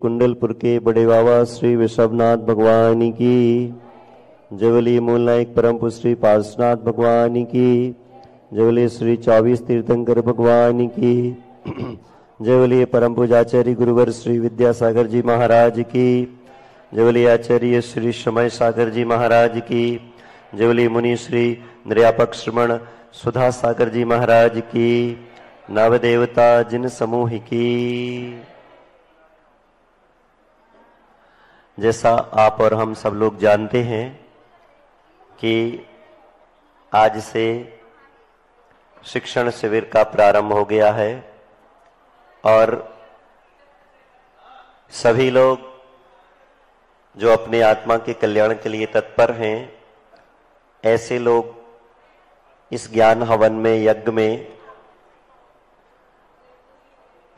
कुंडलपुर के बड़े बाबा श्री विश्वनाथ भगवान की, जवली मूल नायक परम पुरुष श्री पार्श्वनाथ भगवान की, जवली श्री 24 तीर्थंकर भगवान की, जवली परम पूजाचार्य गुरुवर श्री विद्यासागर जी महाराज की, जवली आचार्य श्री समय सागर जी महाराज की, जवली मुनि श्री निर्यापक श्रमण सुधा सागर जी महाराज की, नवदेवता जिन समूह की। जैसा आप और हम सब लोग जानते हैं कि आज से शिक्षण शिविर का प्रारंभ हो गया है और सभी लोग जो अपने आत्मा के कल्याण के लिए तत्पर हैं, ऐसे लोग इस ज्ञान हवन में, यज्ञ में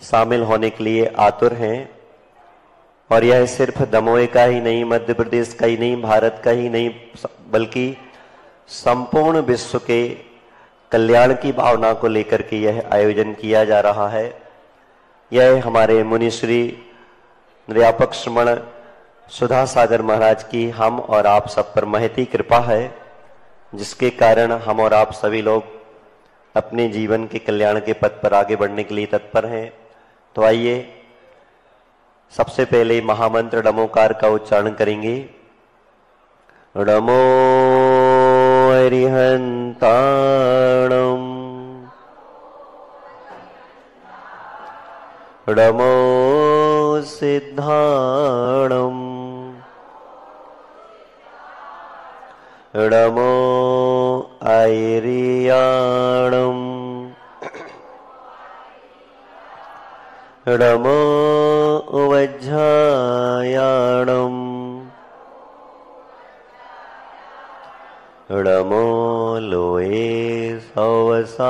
शामिल होने के लिए आतुर हैं। और यह सिर्फ दमोह का ही नहीं, मध्य प्रदेश का ही नहीं, भारत का ही नहीं, बल्कि संपूर्ण विश्व के कल्याण की भावना को लेकर के यह आयोजन किया जा रहा है। यह हमारे मुनिश्री निर्यापक श्रमण सुधा सागर महाराज की हम और आप सब पर महती कृपा है, जिसके कारण हम और आप सभी लोग अपने जीवन के कल्याण के पथ पर आगे बढ़ने के लिए तत्पर हैं। तो आइए सबसे पहले महामंत्र डमोकार का उच्चारण करेंगे। डमो अरिहंताणम, डमो सिद्धाणम, डमो ऐरियाणम, डमो वज्रायाणम, डमो लोए सवसाहुणम।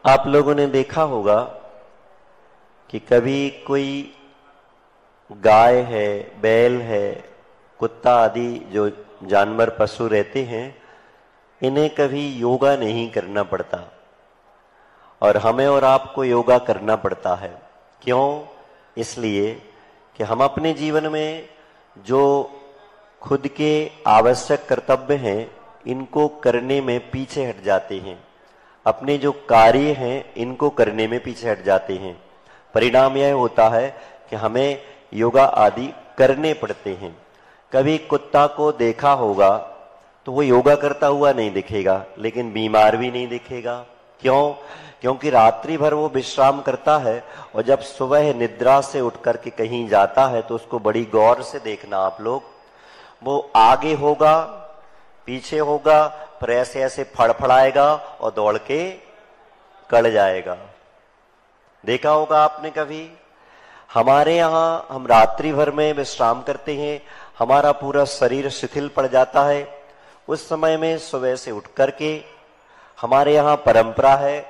आप लोगों ने देखा होगा कि कभी कोई गाय है, बैल है, कुत्ता आदि जो जानवर पशु रहते हैं, इन्हें कभी योगा नहीं करना पड़ता और हमें और आपको योगा करना पड़ता है। क्यों? इसलिए कि हम अपने जीवन में जो खुद के आवश्यक कर्तव्य हैं, इनको करने में पीछे हट जाते हैं। अपने जो कार्य हैं, इनको करने में पीछे हट जाते हैं। परिणाम यह होता है कि हमें योगा आदि करने पड़ते हैं। कभी कुत्ता को देखा होगा तो वो योगा करता हुआ नहीं दिखेगा, लेकिन बीमार भी नहीं दिखेगा। क्यों? क्योंकि रात्रि भर वो विश्राम करता है और जब सुबह निद्रा से उठ करके कहीं जाता है तो उसको बड़ी गौर से देखना आप लोग। वो आगे होगा, पीछे होगा, पर ऐसे ऐसे फड़फड़ाएगा और दौड़ के कड़ जाएगा। देखा होगा आपने कभी? हमारे यहाँ हम रात्रि भर में विश्राम करते हैं, हमारा पूरा शरीर शिथिल पड़ जाता है। उस समय में सुबह से उठ करके हमारे यहाँ परंपरा है,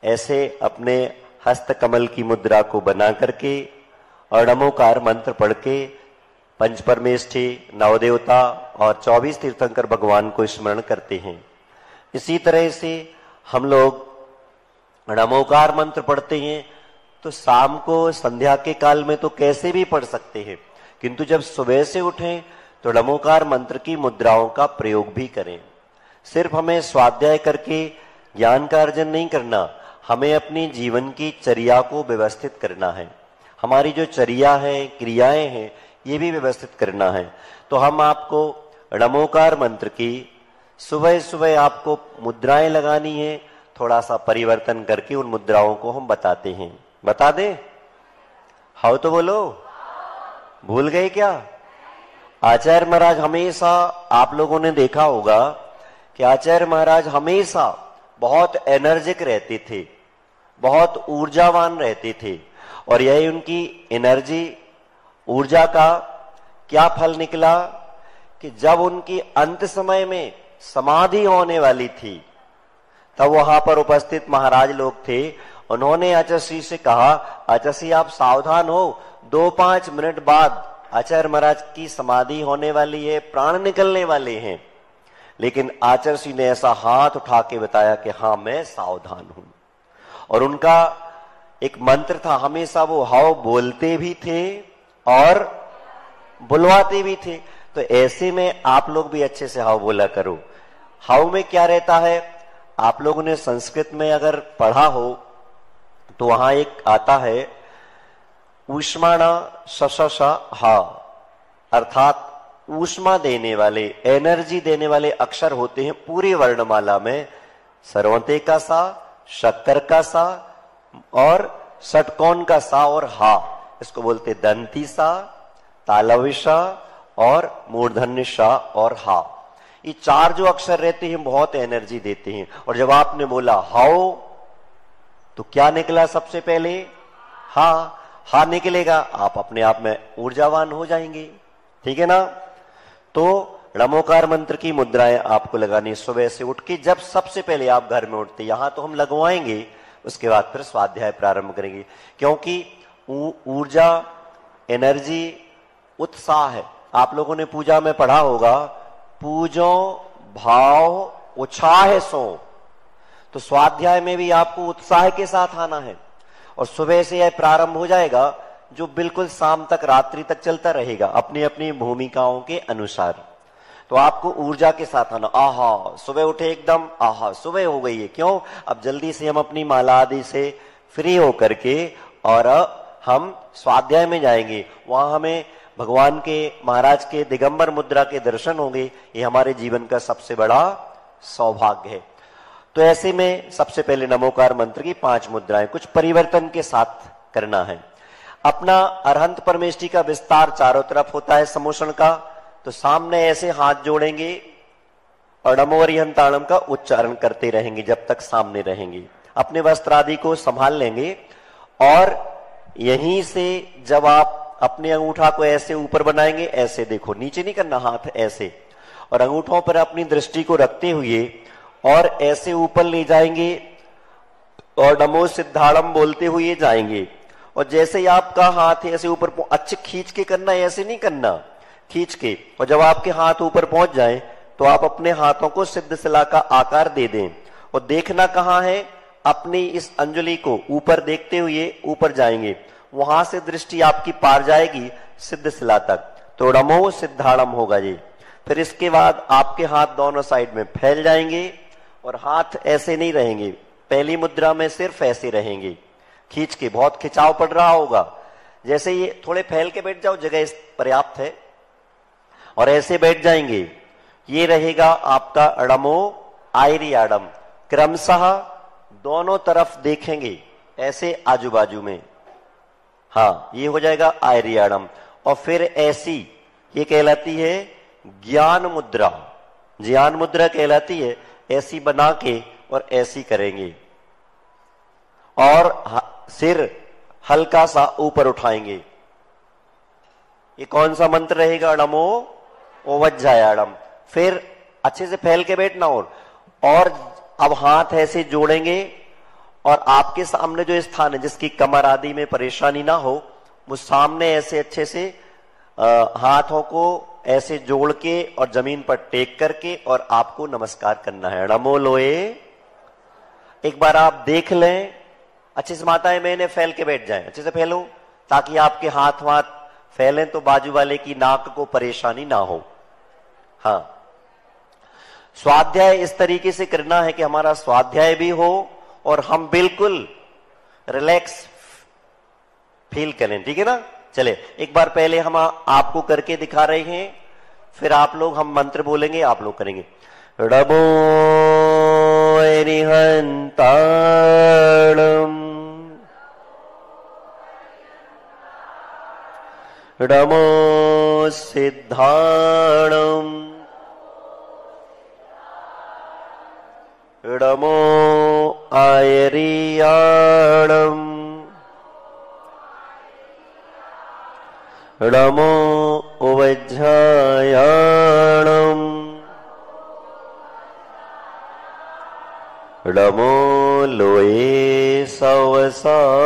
ऐसे अपने हस्त कमल की मुद्रा को बना करके और नमोकार मंत्र पढ़ के पंच परमेष्ठी, नवदेवता और 24 तीर्थंकर भगवान को स्मरण करते हैं। इसी तरह से हम लोग नमोकार मंत्र पढ़ते हैं तो शाम को संध्या के काल में तो कैसे भी पढ़ सकते हैं, किंतु जब सुबह से उठें तो नमोकार मंत्र की मुद्राओं का प्रयोग भी करें। सिर्फ हमें स्वाध्याय करके ज्ञान का अर्जन नहीं करना, हमें अपनी जीवन की चर्या को व्यवस्थित करना है। हमारी जो चर्या है, क्रियाएं हैं, ये भी व्यवस्थित करना है। तो हम आपको नमोकार मंत्र की सुबह सुबह आपको मुद्राएं लगानी है, थोड़ा सा परिवर्तन करके उन मुद्राओं को हम बताते हैं। बता दें? हाउ तो बोलो। भूल गए क्या? आचार्य महाराज हमेशा, आप लोगों ने देखा होगा कि आचार्य महाराज हमेशा बहुत एनर्जिक रहते थे, बहुत ऊर्जावान रहते थे। और यही उनकी एनर्जी, ऊर्जा का क्या फल निकला कि जब उनकी अंत समय में समाधि होने वाली थी, तब वहां पर उपस्थित महाराज लोग थे। उन्होंने आचार्य से कहा, आचार्य आप सावधान हो, 2-5 मिनट बाद आचार्य महाराज की समाधि होने वाली है, प्राण निकलने वाले हैं। लेकिन आचर्षि ने ऐसा हाथ उठा के बताया कि हाँ मैं सावधान हूं। और उनका एक मंत्र था, हमेशा वो हाव बोलते भी थे और बुलवाते भी थे। तो ऐसे में आप लोग भी अच्छे से हाव बोला करो। हाव में क्या रहता है, आप लोगों ने संस्कृत में अगर पढ़ा हो तो वहां एक आता है ऊष्माणा शशा हा, अर्थात ऊष्मा देने वाले, एनर्जी देने वाले अक्षर होते हैं पूरी वर्णमाला में। सर्वते का सा, शक्कर का सा और षटकोण का सा और हा, इसको बोलते दंती सा, तालविशा और मूर्धन्य सा और हा। ये चार जो अक्षर रहते हैं बहुत एनर्जी देते हैं। और जब आपने बोला हाओ तो क्या निकला सबसे पहले, हा। हा निकलेगा, आप अपने आप में ऊर्जावान हो जाएंगे, ठीक है ना। तो णमोकार मंत्र की मुद्राएं आपको लगानी सुबह से उठ के, जब सबसे पहले आप घर में उठते, यहां तो हम लगवाएंगे, उसके बाद फिर स्वाध्याय प्रारंभ करेंगे। क्योंकि ऊर्जा, एनर्जी, उत्साह है। आप लोगों ने पूजा में पढ़ा होगा, पूजो भाव उत्साह सो। तो स्वाध्याय में भी आपको उत्साह के साथ आना है। और सुबह से यह प्रारंभ हो जाएगा जो बिल्कुल शाम तक, रात्रि तक चलता रहेगा अपनी अपनी भूमिकाओं के अनुसार। तो आपको ऊर्जा के साथ आना। आहा, सुबह उठे एकदम, आहा सुबह हो गई है, क्यों, अब जल्दी से हम अपनी माला आदि से फ्री होकर के और हम स्वाध्याय में जाएंगे। वहां हमें भगवान के, महाराज के दिगंबर मुद्रा के दर्शन होंगे। ये हमारे जीवन का सबसे बड़ा सौभाग्य है। तो ऐसे में सबसे पहले नमोकार मंत्र की 5 मुद्राएं कुछ परिवर्तन के साथ करना है। अपना अरहंत परमेष्ठी का विस्तार चारों तरफ होता है समोषण का। तो सामने ऐसे हाथ जोड़ेंगे और नमो अरिहंताणम का उच्चारण करते रहेंगे जब तक सामने रहेंगे। अपने वस्त्र आदि को संभाल लेंगे और यहीं से जब आप अपने अंगूठा को ऐसे ऊपर बनाएंगे, ऐसे देखो, नीचे नहीं करना हाथ, ऐसे, और अंगूठों पर अपनी दृष्टि को रखते हुए और ऐसे ऊपर ले जाएंगे और नमो सिद्धाणम बोलते हुए जाएंगे। और जैसे ही आपका हाथ ऐसे ऊपर अच्छे खींच के करना है, ऐसे नहीं करना, खींच के। और जब आपके हाथ ऊपर पहुंच जाए तो आप अपने हाथों को सिद्ध शिला का आकार दे दें। और देखना कहां है, अपनी इस अंजलि को ऊपर देखते हुए ऊपर जाएंगे, वहां से दृष्टि आपकी पार जाएगी सिद्ध शिला तक। तो नमो सिद्धाणम होगा जी। फिर इसके बाद आपके हाथ दोनों साइड में फैल जाएंगे और हाथ ऐसे नहीं रहेंगे, पहली मुद्रा में सिर्फ ऐसे रहेंगे खींच के। बहुत खिंचाव पड़ रहा होगा, जैसे ये थोड़े फैल के बैठ जाओ, जगह पर्याप्त है, और ऐसे बैठ जाएंगे। ये रहेगा आपका अड़मो आयरियाडम। क्रमशः दोनों तरफ देखेंगे ऐसे आजू बाजू में, हाँ ये हो जाएगा आयरियाडम। और फिर ऐसी, ये कहलाती है ज्ञान मुद्रा। ज्ञान मुद्रा कहलाती है, ऐसी बना के और ऐसी करेंगे और सिर हल्का सा ऊपर उठाएंगे। ये कौन सा मंत्र रहेगा, नमो ओवज्जायाडम। फिर अच्छे से फैल के बैठना। और अब हाथ ऐसे जोड़ेंगे और आपके सामने जो स्थान है जिसकी कमर आदि में परेशानी ना हो, वो सामने ऐसे अच्छे से हाथों को ऐसे जोड़ के और जमीन पर टेक करके और आपको नमस्कार करना है। नमो लोए। एक बार आप देख लें अच्छे से, माताएं मैंने फैल के बैठ जाएं, अच्छे से फैलो ताकि आपके हाथ वाथ फैलें तो बाजू वाले की नाक को परेशानी ना हो। हाँ, स्वाध्याय इस तरीके से करना है कि हमारा स्वाध्याय भी हो और हम बिल्कुल रिलैक्स फील करें, ठीक है ना। चले एक बार पहले हम आपको करके दिखा रहे हैं, फिर आप लोग, हम मंत्र बोलेंगे, आप लोग करेंगे। नमो अरिहंताणम, नमो सिद्धाणम, नमो आयरियाणम, नमो उवज्जायाणम, नमो लोये सवसाहुणम।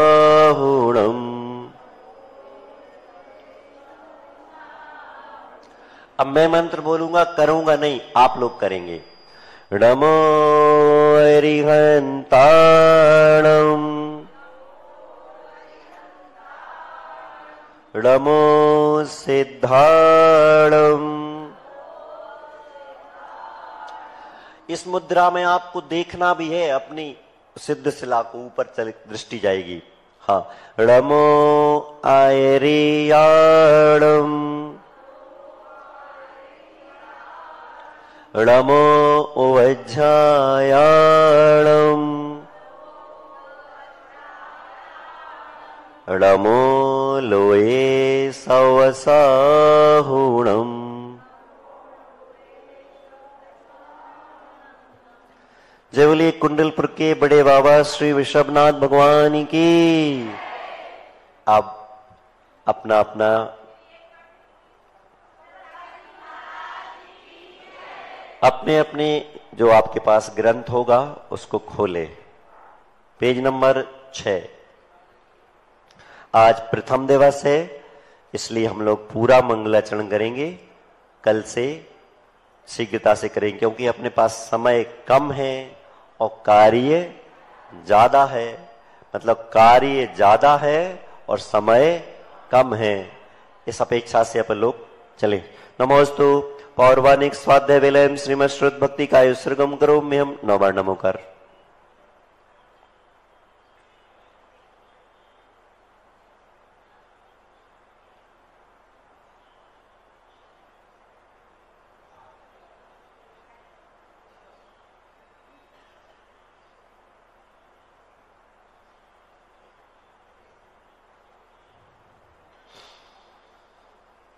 अब मैं मंत्र बोलूंगा, करूंगा नहीं, आप लोग करेंगे। नमो अरिहंताणं नमो सिद्धाणं। इस मुद्रा में आपको देखना भी है, अपनी सिद्ध शिला को ऊपर चल दृष्टि जाएगी। हाँ, नमो आयरियाणं नमो वज्रायाणं नमो लोये सवसाहुणम्। जय बोलिए कुंडलपुर के बड़े बाबा श्री ऋषभनाथ भगवान की। अब अपना अपना अपने अपने जो आपके पास ग्रंथ होगा उसको खोले। Page number 6। आज प्रथम दिवस है, इसलिए हम लोग पूरा मंगलाचरण करेंगे। कल से शीघ्रता से करेंगे, क्योंकि अपने पास समय कम है और कार्य ज्यादा है। मतलब कार्य ज्यादा है और समय कम है, इस अपेक्षा से अपन लोग चले। नमोस्तु पौर्वानिक स्वाध्याय विलयम श्रीमद श्रुत भक्ति का उत्सर्गम करो में हम 9 बार नमो कर।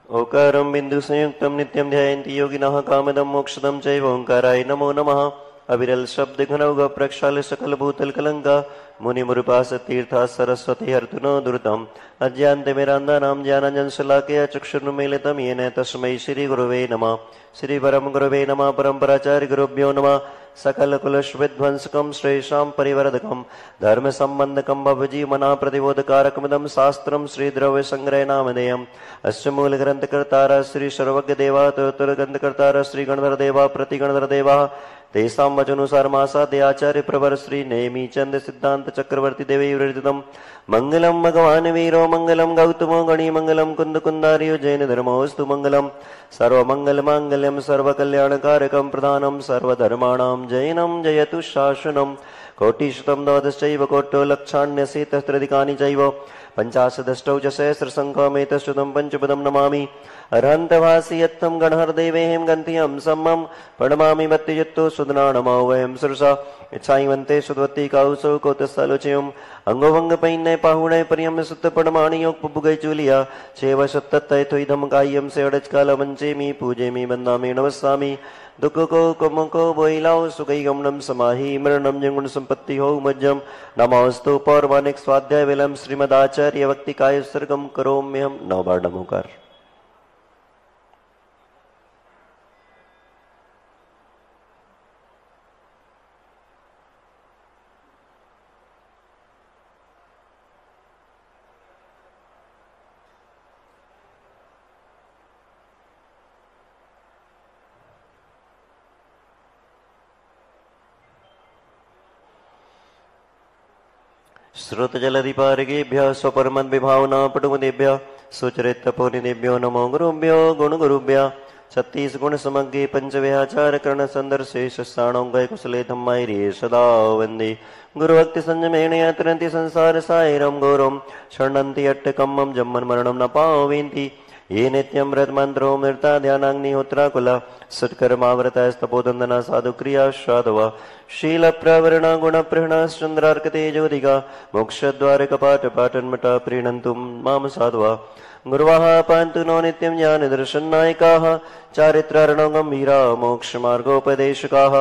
ओंकारं बिंदु संयुक्तम नित्यम ध्यायन्ति योगिनः कामदं मोक्षदं चैव ओंकाराय नमो नमः। अविरल शब्द घनौघ प्रक्षाल सकल भूतल कलंका मुनिमुरुपास तीर्था सरस्वती हर्तुनो दुर्तम अज्ञानतिमिरान्धानां ज्ञानाञ्जन शलाकया चक्षुर्मीलितं येन तस्मै श्री गुरुवे नमः। श्री परम गुरुवे नमः। परम्पराचार्य गुरुभ्यो नमः। सकल कुलश विध्वंसकम श्रेषां परिवर्धकम धर्म संबंधकम भवजीवना प्रतिबोधकारकमिदं शास्त्रम श्री द्रव्य संग्रह नामधेयम्। अस्य मूल ग्रंथकर्तारः श्री सर्वज्ञ देवा तोत्तर ग्रंथकर्तारः श्री गणधर देवा प्रतिगणधर देवा तेषां वचनुसारमासाद्य आचार्य प्रवर श्री नेमि चंद सिद्धांत चक्रवर्ती देवे विरचितम्। मंगलम भगवान वीरो मंगलम गौतमो गणी मंगलम कुंद कुंदारियो जैन धर्मोस्तु मंगलम सर्वमंगल मांगल्यम सर्वकल्याणकारकम प्रधानम सर्वधर्माणां जैनम जयतु शासनम। कोटिशतम द्वादशैव कोटो लक्षाण्यशीतस्त्रधिकानि चैव पंचाशदष्टौ च सहस्रसङ्ख्यामेतश्रुतं पंचपदं नमामि। अर्हन्तभासि यत्थं गणहरदेवेहं गन्त्यं सम्मं प्रणमामि भक्तियुक्तो सुदनानमो वयं सुरसा इच्छाइवन्ते सुदवती काउसौ कोतस्थलोचयम् अंगोभंगपैन्य पाहुणय पर्यम सुत पणमाणि योग पुबुगै चूलिया छेव सत्तत्तयथोइधम कायम से अडचकाल वंचेमि पूजेमि वन्दामि नमस्सामि। दुख को कुमुको बोइलाओ सुखै गमनम समाहि मरणम जंगुण संपत्ति हो मज्जम। नमोस्तु पौर्वानिक स्वाध्याय विलम श्रीमदाचार्य भक्ति काय सर्गम करो में हम 9 बार नमो कर। श्रुत जलधिपारिकेभ्यः स्वपरमद विभावना पटुमदेभ्यः सुचरित तपोनिदेभ्यो नमो गुरुभ्यो गुण गुरुभ्यः। 36 गुण समग्रे पंचव्याचार कर्ण संदर्शेष साणो गय कुशले धम्मायरे सदा वंदे गुरुभक्ति संयमेन यात्रन्ति संसार सायरम गौरम शरणन्ति अट्टकम्मं जम्मन मरणं न पावेन्ति ये नित्यं व्रतमन्त्रो मृता ध्यानाग्निहोत्राकुला सत्कर्मावृतस्तपोदन्दना साधुक्रिया साधवा शीलप्रवरणा गुणप्रहणाश्चन्द्रार्कतेजोदिगा मोक्षद्वारकपाटपाटन्मटा प्रीणन्तु मां साधवा गुरुवाः पान्तु नो नित्यं ज्ञानदर्शननायकाः चारित्रार्णो गम्भीरा मोक्षमार्गोपदेशकाः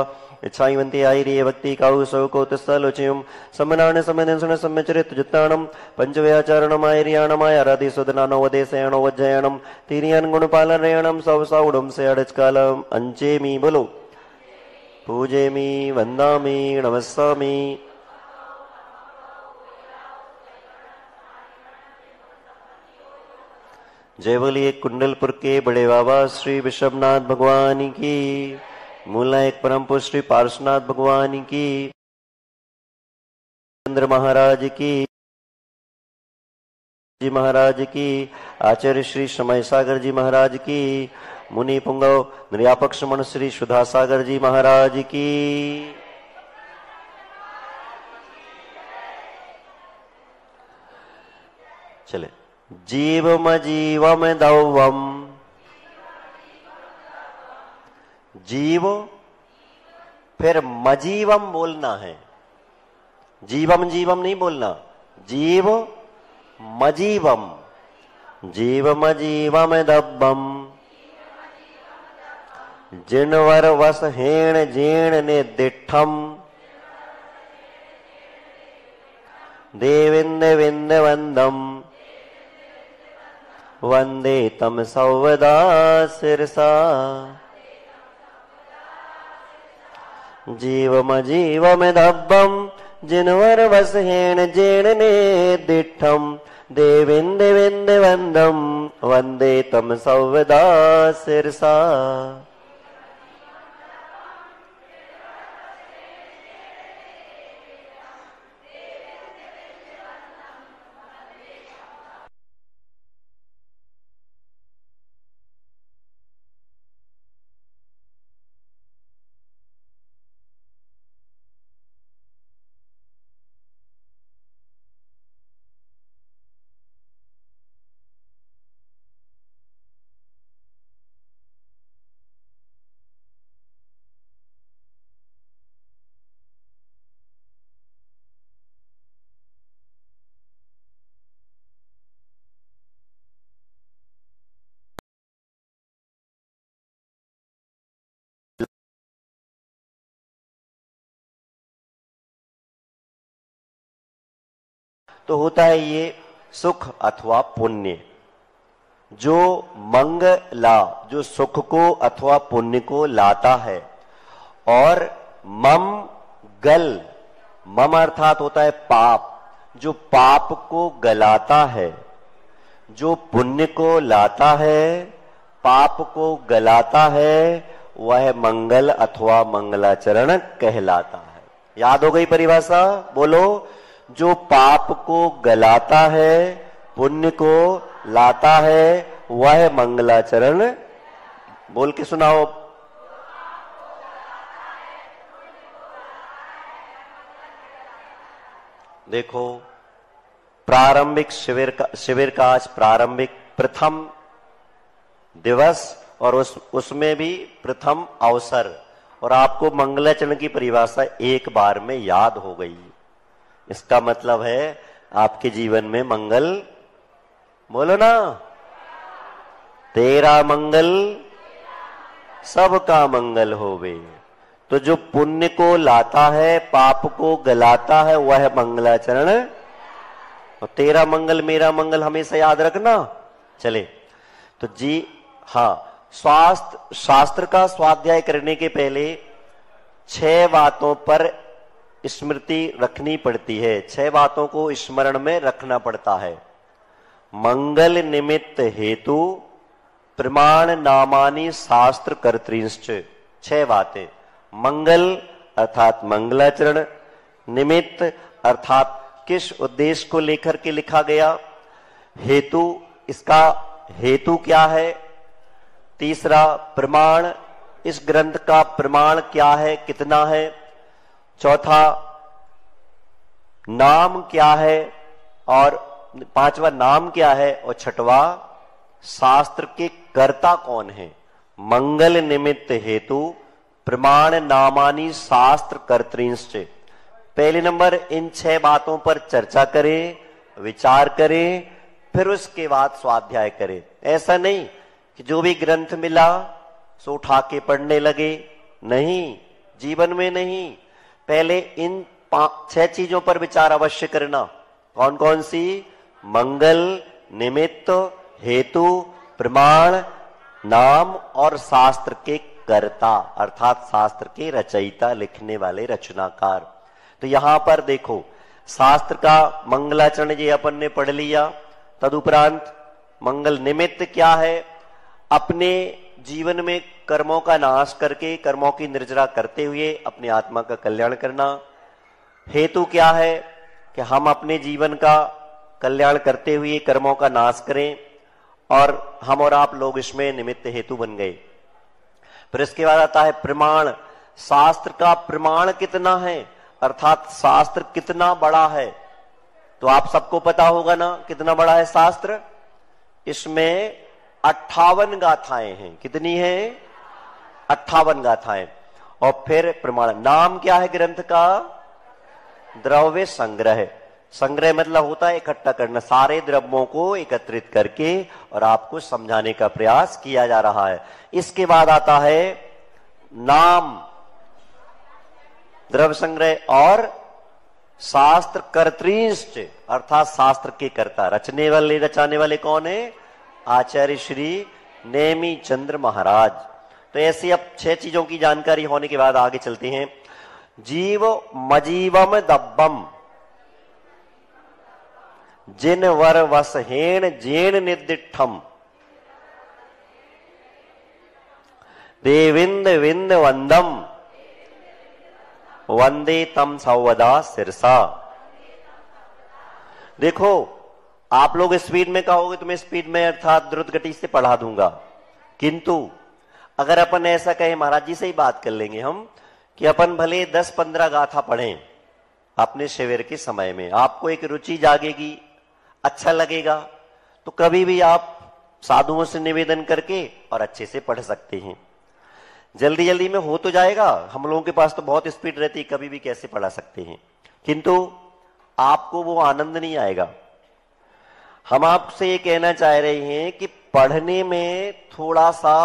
इच्छाइवन्ति आयर्ये भक्ति काउसौ कोतस्थलोचयम् समनान समदंसन सम्यचरित जुत्ताणम् पंचव्याचारणम् आयर्याणमायाराधि सुदनानो वदेशयाणो वज्जयाणम् तिरियन गुणपालनयणम् सवसाउडम् से अडचकालम् अंचेमि बोलो पूजेमि वन्दामि नमस्सामि। जय बोलिए कुंडलपुर के बड़े बाबा श्री विश्वनाथ भगवान की, मूला एक परम पुरुष श्री पार्श्वनाथ भगवान की, चंद्र महाराज की जी महाराज की, आचार्य श्री समय सागर जी महाराज की, मुनि पुंगव निर्यापक श्रमण श्री सुधा सागर जी महाराज की। चले, जीवम जीवम दौवम, जीव फिर मजीवम बोलना है, जीवम जीवम नहीं बोलना, जीव मजीवम, जीव मजीवम दब्बम, जिनवर वस हेण जीण ने दिठम, देविंद विंद वंदम, वंदे तम सौवदा सिरसा, जीवम जीवम दब्बम, जिनवर वस हेण जीण ने दिठम, देविंद विंद वंदम, वंदे तम सौवदा सिरसा। तो होता है ये सुख अथवा पुण्य, जो मंगला, जो सुख को अथवा पुण्य को लाता है, और मम गल, मम अर्थात होता है पाप, जो पाप को गलाता है, जो पुण्य को लाता है, पाप को गलाता है, वह मंगल अथवा मंगलाचरण कहलाता है। याद हो गई परिभाषा? बोलो, जो पाप को गलाता है, पुण्य को लाता है, वह मंगलाचरण। बोल के सुनाओ। देखो, प्रारंभिक शिविर का आज प्रारंभिक प्रथम दिवस, और उसमें भी प्रथम अवसर, और आपको मंगलाचरण की परिभाषा एक बार में याद हो गई। इसका मतलब है आपके जीवन में मंगल, बोलो ना, तेरा मंगल सबका मंगल होवे। तो जो पुण्य को लाता है, पाप को गलाता है, वह मंगलाचरण, और तेरा मंगल मेरा मंगल हमेशा याद रखना। चले, तो जी हाँ, शास्त्र का स्वाध्याय करने के पहले 6 बातों पर स्मृति रखनी पड़ती है, 6 बातों को स्मरण में रखना पड़ता है। मंगल निमित्त हेतु प्रमाण नामानि शास्त्र कर्तृंश्च, 6 बातें। मंगल अर्थात मंगलाचरण, निमित्त अर्थात किस उद्देश्य को लेकर के लिखा गया, हेतु, इसका हेतु क्या है, तीसरा प्रमाण, इस ग्रंथ का प्रमाण क्या है, कितना है, चौथा नाम क्या है, और 5वां नाम क्या है, और 6वां शास्त्र के कर्ता कौन है। मंगल निमित्त हेतु प्रमाण नामानि शास्त्र कर्तृंश्च। पहले नंबर इन 6 बातों पर चर्चा करें, विचार करें, फिर उसके बाद स्वाध्याय करें। ऐसा नहीं कि जो भी ग्रंथ मिला सो उठा के पढ़ने लगे, नहीं, जीवन में नहीं। पहले इन 6 चीजों पर विचार अवश्य करना। कौन कौन सी? मंगल, निमित्त, हेतु, प्रमाण, नाम, और शास्त्र के कर्ता अर्थात शास्त्र के रचयिता, लिखने वाले, रचनाकार। तो यहां पर देखो, शास्त्र का मंगलाचरण ये अपन ने पढ़ लिया, तदुपरांत मंगल निमित्त क्या है? अपने जीवन में कर्मों का नाश करके, कर्मों की निर्जरा करते हुए अपनी आत्मा का कल्याण करना। हेतु क्या है? कि हम अपने जीवन का कल्याण करते हुए कर्मों का नाश करें, और हम और आप लोग इसमें निमित्त हेतु बन गए। फिर इसके बाद आता है प्रमाण। शास्त्र का प्रमाण कितना है, अर्थात शास्त्र कितना बड़ा है? तो आप सबको पता होगा ना कितना बड़ा है शास्त्र। इसमें 58 गाथाएं हैं। कितनी है? 58 गाथाएं। और फिर प्रमाण। नाम क्या है ग्रंथ का? द्रव्य संग्रह। संग्रह मतलब होता है इकट्ठा करना, सारे द्रव्यों को एकत्रित करके और आपको समझाने का प्रयास किया जा रहा है। इसके बाद आता है नाम, द्रव्य संग्रह और शास्त्र कर्तृष्ट, अर्थात शास्त्र के कर्ता। रचाने वाले कौन है? आचार्य श्री नेमी चंद्र महाराज। तो ऐसी अब 6 चीजों की जानकारी होने के बाद आगे चलते हैं। जीव मजीवम दब्बम जिन वर वस हेण जेण निर्दिठम देविंद विंद वंदम वंदे तम सौवदा सिरसा। देखो, आप लोग स्पीड में कहोगे तो मैं स्पीड में अर्थात द्रुत गति से पढ़ा दूंगा, किंतु अगर अपन ऐसा कहें, महाराज जी से ही बात कर लेंगे हम, कि अपन भले 10-15 गाथा पढ़ें अपने शिविर के समय में, आपको एक रुचि जागेगी, अच्छा लगेगा, तो कभी भी आप साधुओं से निवेदन करके और अच्छे से पढ़ सकते हैं। जल्दी जल्दी में हो तो जाएगा, हम लोगों के पास तो बहुत स्पीड रहती है, कभी भी कैसे पढ़ा सकते हैं, किंतु आपको वो आनंद नहीं आएगा। हम आपसे ये कहना चाह रहे हैं कि पढ़ने में थोड़ा सा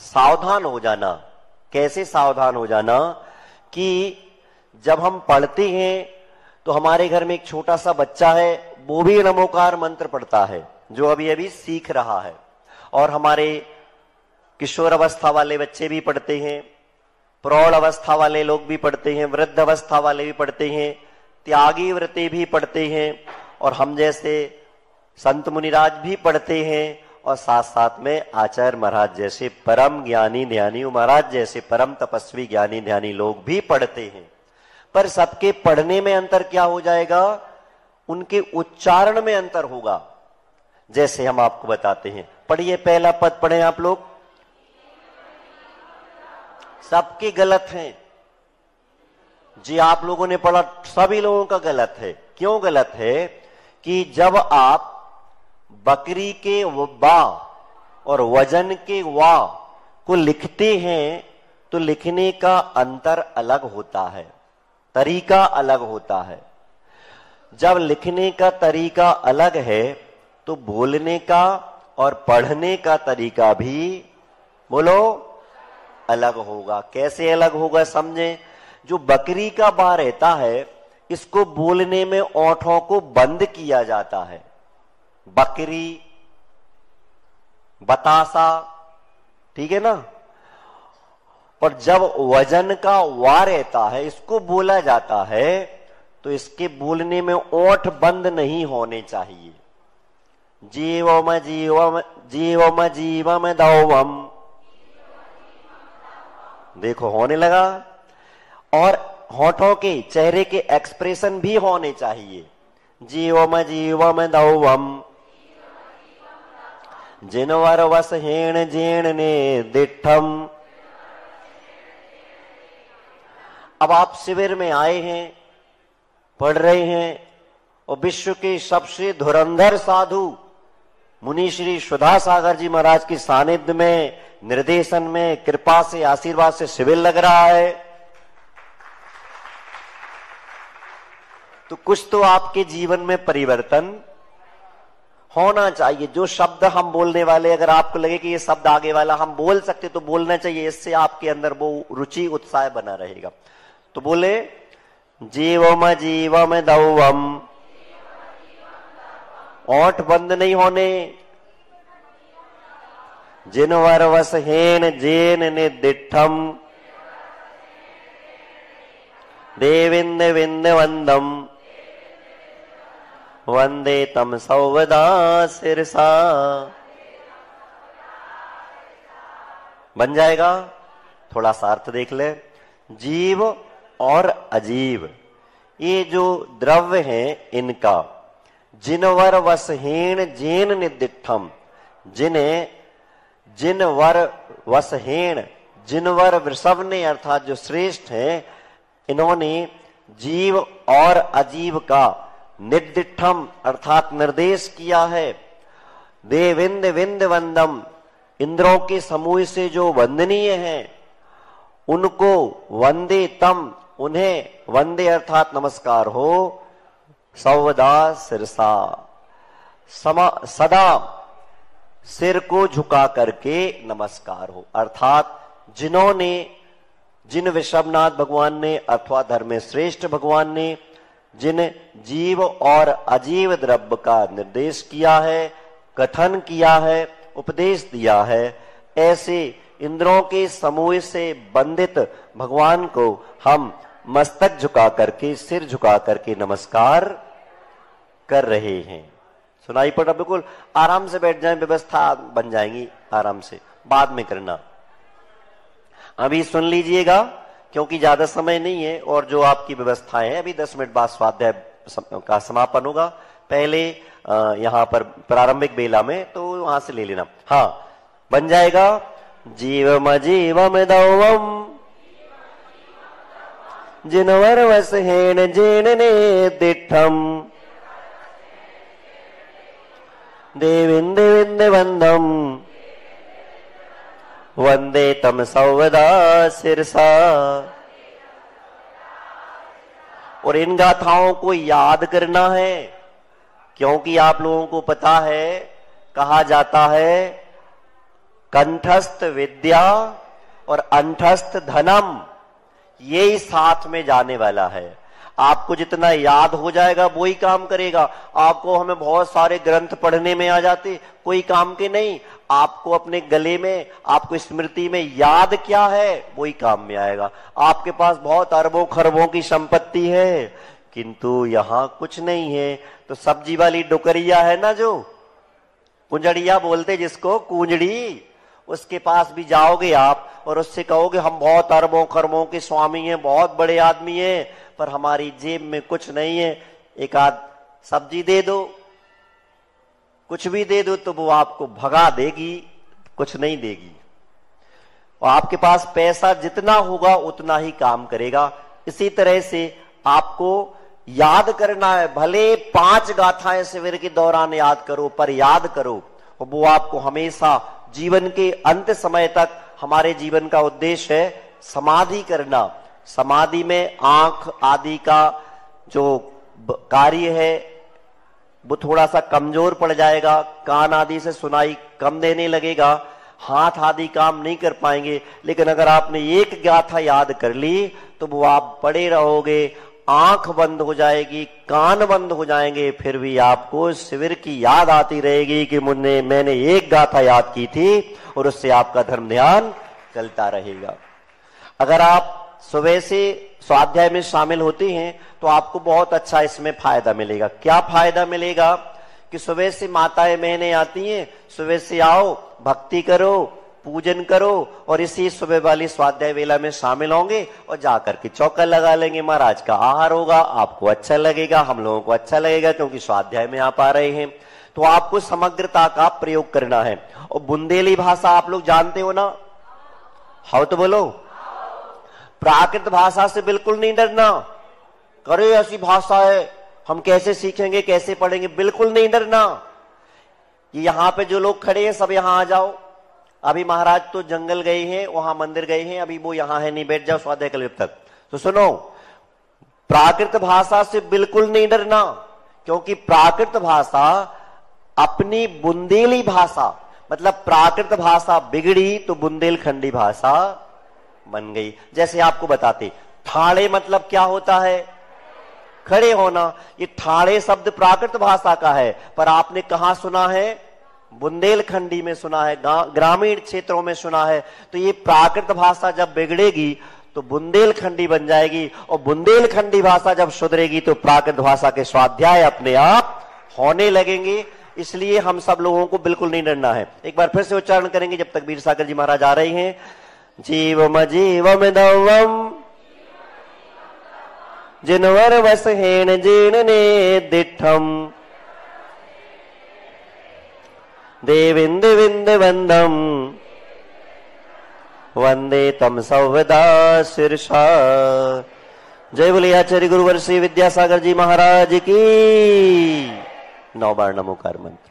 सावधान हो जाना। कैसे सावधान हो जाना? कि जब हम पढ़ते हैं तो हमारे घर में एक छोटा सा बच्चा है, वो भी नमोकार मंत्र पढ़ता है, जो अभी अभी सीख रहा है, और हमारे किशोर अवस्था वाले बच्चे भी पढ़ते हैं, प्रौढ़ अवस्था वाले लोग भी पढ़ते हैं, वृद्ध अवस्था वाले भी पढ़ते हैं, त्यागी व्रते भी पढ़ते हैं, और हम जैसे संत मुनिराज भी पढ़ते हैं, और साथ साथ में आचार्य महाराज जैसे परम ज्ञानी ध्यानी महाराज जैसे परम तपस्वी ज्ञानी ध्यानी लोग भी पढ़ते हैं। पर सबके पढ़ने में अंतर क्या हो जाएगा? उनके उच्चारण में अंतर होगा। जैसे हम आपको बताते हैं, पढ़िए, पहला पद पढ़े आप लोग। सबके गलत हैं जी, आप लोगों ने पढ़ा, सभी लोगों का गलत है। क्यों गलत है? कि जब आप बकरी के बा और वजन के वा को लिखते हैं तो लिखने का अंतर अलग होता है, तरीका अलग होता है। जब लिखने का तरीका अलग है तो बोलने का और पढ़ने का तरीका भी, बोलो, अलग होगा। कैसे अलग होगा समझें। जो बकरी का बा रहता है, इसको बोलने में ओंठों को बंद किया जाता है। बकरी, बतासा, ठीक है ना। और जब वजन का वा रहता है, इसको बोला जाता है, तो इसके बोलने में ओंठ बंद नहीं होने चाहिए। जीवम जीवम जीवम जीवम दौवम, देखो होने लगा। और होठों के, चेहरे के एक्सप्रेशन भी होने चाहिए। जीवम जीवम दौवम जिनवर वस हेण जेण ने दिठम। अब आप शिविर में आए हैं, पढ़ रहे हैं, और विश्व के सबसे धुरंधर साधु मुनि श्री सुधा सागर जी महाराज के सानिध्य में, निर्देशन में, कृपा से, आशीर्वाद से शिविर लग रहा है, तो कुछ तो आपके जीवन में परिवर्तन होना चाहिए। जो शब्द हम बोलने वाले, अगर आपको लगे कि ये शब्द आगे वाला हम बोल सकते तो बोलना चाहिए, इससे आपके अंदर वो रुचि उत्साह बना रहेगा। तो बोले, जीवम जीवम दौवम, ओंठ बंद नहीं होने। जिनवर वस हेन जेन ने दिठम देविंद विंद वंदम वंदे तम सौवदा सिरसा। बन जाएगा? थोड़ा सा अर्थ देख ले। जीव और अजीव, ये जो द्रव्य हैं इनका, जिनवर वसहीन जेन निदिठम, जिनवर वसहीन, जिनवर वृषभ ने अर्थात जो श्रेष्ठ हैं, इन्होंने जीव और अजीव का निर्दिठम अर्थात निर्देश किया है। देविंद विंद वंदम, इंद्रों के समूह से जो वंदनीय हैं उनको वंदे तम, उन्हें वंदे अर्थात नमस्कार हो। सौवदा सिरसा, सदा सिर को झुका करके नमस्कार हो। अर्थात जिन्होंने, जिन ऋषभनाथ भगवान ने अथवा धर्म श्रेष्ठ भगवान ने जिन जीव और अजीव द्रव्य का निर्देश किया है, कथन किया है, उपदेश दिया है, ऐसे इंद्रों के समूह से बंधित भगवान को हम मस्तक झुका करके, सिर झुका करके नमस्कार कर रहे हैं। सुनाई पड़ा? बिल्कुल आराम से बैठ जाएं, व्यवस्था बन जाएंगी आराम से, बाद में करना। अभी सुन लीजिएगा क्योंकि ज्यादा समय नहीं है और जो आपकी व्यवस्थाएं हैं, अभी 10 मिनट बाद स्वाध्याय का समापन होगा। पहले यहां पर प्रारंभिक बेला में तो वहां से ले लेना। हाँ, बन जाएगा। जीवम जीवम दौवम जिनवर वसहेन जेन ने दिठम, देविंद विंद वंदम वंदे तम सौवदा सिरसा। और इन गाथाओं को याद करना है क्योंकि आप लोगों को पता है, कहा जाता है कंठस्थ विद्या और अंठस्थ धनम, यही साथ में जाने वाला है। आपको जितना याद हो जाएगा वही काम करेगा। आपको हमें बहुत सारे ग्रंथ पढ़ने में आ जाते, कोई काम के नहीं। आपको अपने गले में, आपको स्मृति में याद क्या है वही काम में आएगा। आपके पास बहुत अरबों खरबों की संपत्ति है किंतु यहां कुछ नहीं है। तो सब्जी वाली डुकरिया है ना, जो कुंजड़िया बोलते जिसको, कूंजड़ी, उसके पास भी जाओगे आप और उससे कहोगे हम बहुत अरबों खरबों के स्वामी हैं, बहुत बड़े आदमी हैं, पर हमारी जेब में कुछ नहीं है, एक आध सब्जी दे दो, कुछ भी दे दो, तो वो आपको भगा देगी, कुछ नहीं देगी। और आपके पास पैसा जितना होगा उतना ही काम करेगा। इसी तरह से आपको याद करना है, भले 5 गाथाएं शिविर के दौरान याद करो, पर याद करो, और वो आपको हमेशा जीवन के अंत समय तक, हमारे जीवन का उद्देश्य है समाधि करना। समाधि में आंख आदि का जो कार्य है वो थोड़ा सा कमजोर पड़ जाएगा, कान आदि से सुनाई कम देने लगेगा, हाथ आदि काम नहीं कर पाएंगे। लेकिन अगर आपने एक गाथा याद कर ली तो वो आप पड़े रहोगे, आंख बंद हो जाएगी, कान बंद हो जाएंगे, फिर भी आपको शिविर की याद आती रहेगी कि मैंने एक गाथा याद की थी, और उससे आपका धर्म ध्यान चलता रहेगा। अगर आप सुबह से स्वाध्याय में शामिल होते हैं तो आपको बहुत अच्छा इसमें फायदा मिलेगा। क्या फायदा मिलेगा कि सुबह से माताएं बहनें आती हैं, सुबह से आओ, भक्ति करो, पूजन करो, और इसी सुबह वाली स्वाध्याय वेला में शामिल होंगे और जाकर के चौका लगा लेंगे। महाराज का आहार होगा, आपको अच्छा लगेगा, हम लोगों को अच्छा लगेगा क्योंकि स्वाध्याय में आप आ रहे हैं। तो आपको समग्रता का प्रयोग करना है। और बुंदेली भाषा आप लोग जानते हो ना? हाउ तो बोलो। प्राकृत भाषा से बिल्कुल नहीं डरना। करे ऐसी भाषा है, हम कैसे सीखेंगे, कैसे पढ़ेंगे, बिल्कुल नहीं डरना। यहां पे जो लोग खड़े हैं सब यहां आ जाओ। अभी महाराज तो जंगल गए हैं, वहां मंदिर गए हैं, अभी वो यहां है नहीं, बैठ जाओ स्वाध्याय कल तक। तो सुनो, प्राकृत भाषा से बिल्कुल नहीं डरना, क्योंकि प्राकृत भाषा अपनी बुंदेली भाषा, मतलब प्राकृत भाषा बिगड़ी तो बुंदेलखंडी भाषा बन गई। जैसे आपको बताते, ठाड़े मतलब क्या होता है? खड़े होना। ये ठाड़े शब्द प्राकृत भाषा का है, पर आपने कहां सुना है? बुंदेलखंडी में सुना है, ग्रामीण क्षेत्रों में सुना है। तो ये प्राकृत भाषा जब बिगड़ेगी तो बुंदेलखंडी बन जाएगी, और बुंदेलखंडी भाषा जब सुधरेगी तो प्राकृत भाषा के स्वाध्याय अपने आप होने लगेंगे, इसलिए हम सब लोगों को बिल्कुल नहीं डरना है। एक बार फिर से उच्चारण करेंगे जब तक वीर सागर जी महाराज आ रहे हैं। जीवम जीवम दवम जिनवर वस हेण जीण ने दिठम देविंद विंद वंदम वंदे तम सौदा शीर्षा। जय बोले आचार्य गुरुवर श्री विद्यासागर जी महाराज की। 9 बार नमोकार मंत्र।